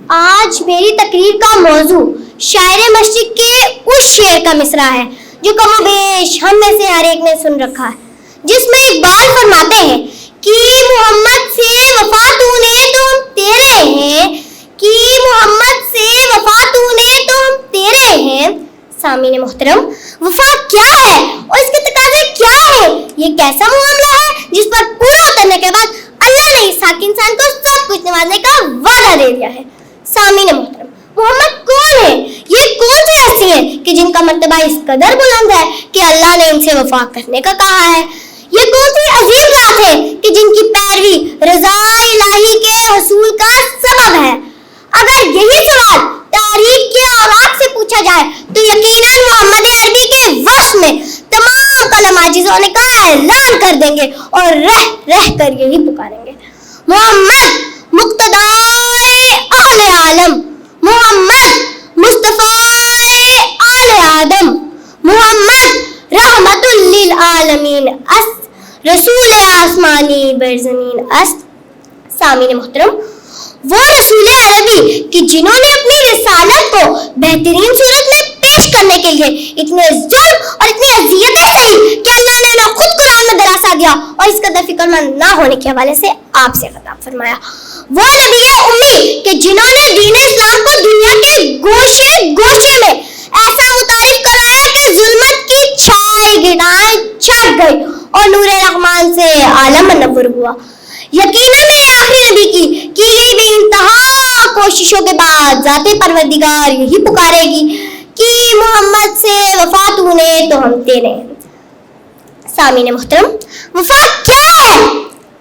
آج میری تقریر کا موضوع شاعر مشرق کے اس شعر کا مصرع ہے جو کم و بیش ہم میں سے ہر ایک نے سن رکھا ہے, جس میں اقبال فرماتے ہیں کہ محمد سے وفا تو نے تو ہم تیرے ہیں, کہ محمد سے وفا تو نے تو ہم تیرے ہیں. سامعین محترم, وفا کیا ہے اور اس کے تقاضے کیا ہیں؟ یہ کیسا معاملہ ہے جس پر پورا اترنے کے بعد اللہ نے اس حق انسان کو سب کچھ نوازنے کا وعدہ دے دیا ہے. سامعین محترم, محمد کون ہے؟ یہ کون سی ہستی ہیں کہ جن کا مرتبہ اس قدر بلند ہے کہ اللہ نے ان سے وفا کرنے کا کہا ہے؟ یہ کون سی عظیم ذات ہے کہ جن کی پیروی رضا الہی کے حصول کا سبب ہے؟ اگر یہی سوال تاریخ کے اوراق سے پوچھا جائے تو یقیناً محمد عربی کے وصف میں تمام قلم عاجز ہونے کا اعلان کر دیں گے اور رہ رہ کر یہی پکاریں گے, محمد مقتدائے اہل عالم, محمد مصطفی آل آدم, محمد رحمت للعالمین است, رسول آسمانی برزمین است. سامعین محترم, وہ رسول عربی کہ جنہوں نے اپنی رسالت کو بہترین صورت میں پیش کرنے کے لیے اتنے ظلم اور اتنی اذیتیں سہی کہ اللہ نے انہیں خود قرآن میں دلاسا دیا اور اس قدر فکر مند نہ ہونے کے حوالے سے آپ سے خطاب فرمایا. وہ نبی امی کہ جنہوں نے دین اسلام کو دنیا کے گوشے گوشے میں ایسا متعارف کرایا کہ ظلمت کی چھائی گردائیں چھٹ گئی اور نور رحمان سے عالم منور ہوا. یقیناً میرے آخری نبی کی گئی بے انتہا کوششوں کے بعد ذات پروردگار یہی پکارے گی کہ محمد سے وفا تو نے تو ہم تیرے ہیں. سامعین محترم, وفا کیا ہے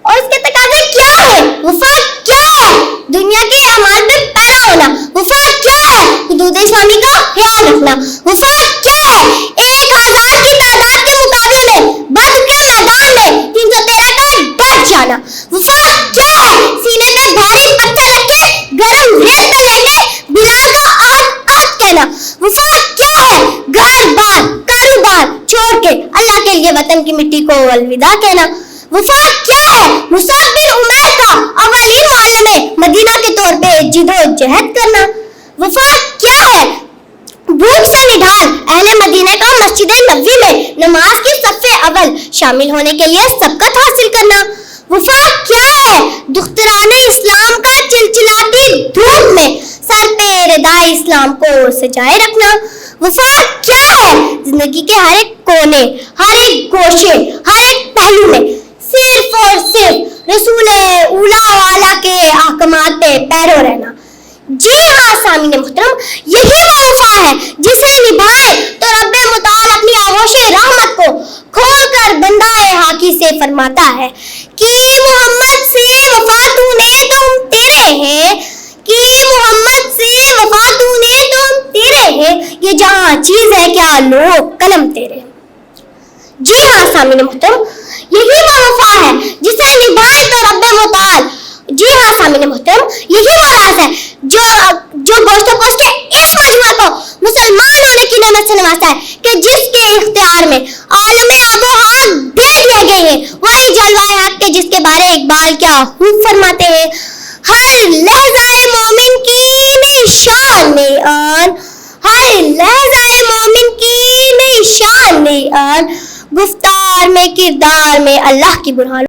اور اس کے تقاضے کیا ہے؟ وفا کیا ہے؟ دنیا کے اعمال پہ پیرا ہونا. وفا کیا ہے؟ حدود اسلامی کا خیال رکھنا. وفا کیا ہے؟ 1000 کی تعداد کے مقابلے میں بدر کے میدان میں 313 کا بچ جانا. وفا کیا ہے؟ سینے پہ بھاری پتھر رکھ کے گرم ریت پہ لیٹے بلال کا عہد عہد کہنا. وفا کیا ہے؟ گھر بار کاروبار چھوڑ کے اللہ کے لیے وطن کی مٹی کو الوداع کہنا. وفا کیا ہے؟ مصعب بن عمیر کا اولین معلم مدینہ کے طور پہ جد و جہد کرنا. وفا کیا ہے؟ بھوک سے نڈھال اہل مدینہ کا مسجد نبوی میں نماز کی صف اول شامل ہونے کے لیے سبقت حاصل کرنا. وفا کیا ہے؟ دختران اسلام کا چلچلاتی دھوپ میں سر پہ ردائے اسلام کو سجائے رکھنا. وفا کیا ہے؟ زندگی کے ہر ایک کونے, ہر ایک گوشے, ہر ایک پہلو میں صرف اور صرف رسول اولا والا کے احکامات پہ پیرو رہنا. جی ہاں سامعین محترم, یہی وہ وفا ہے جسے نبھائے تو رب متعال اپنی آغوش رحمت کو کھول کر بندہ حاکی سے فرماتا ہے کہ محمد سے وفا تو نے تو ہم تیرے ہیں, کہ محمد سے وفا تو نے تو ہم تیرے ہیں, یہ جہاں چیز ہے کیا لوگ قلم تیرے. جی ہاں سامعین محترم, یہی وہ وفا ہے جسے نبھائے تو رب متعال. جی ہاں سامعین محترم, یہی وہ راز ہے جو گوشت و پوش کے اس مجموعے کو مسلمان ہونے کی نعمت سے نوازتا ہے کہ جس کے اختیار میں عالم آب و ہوا دے دیے گئے ہیں. وہی جلوہ حق کے جس کے بارے اقبال کیا خوب فرماتے ہیں, ہر لحظہ مومن کی میں شان میں آن, ہر لحظہ مومن کی میں شان میں آن, گفتار میں کردار میں اللہ کی برہان.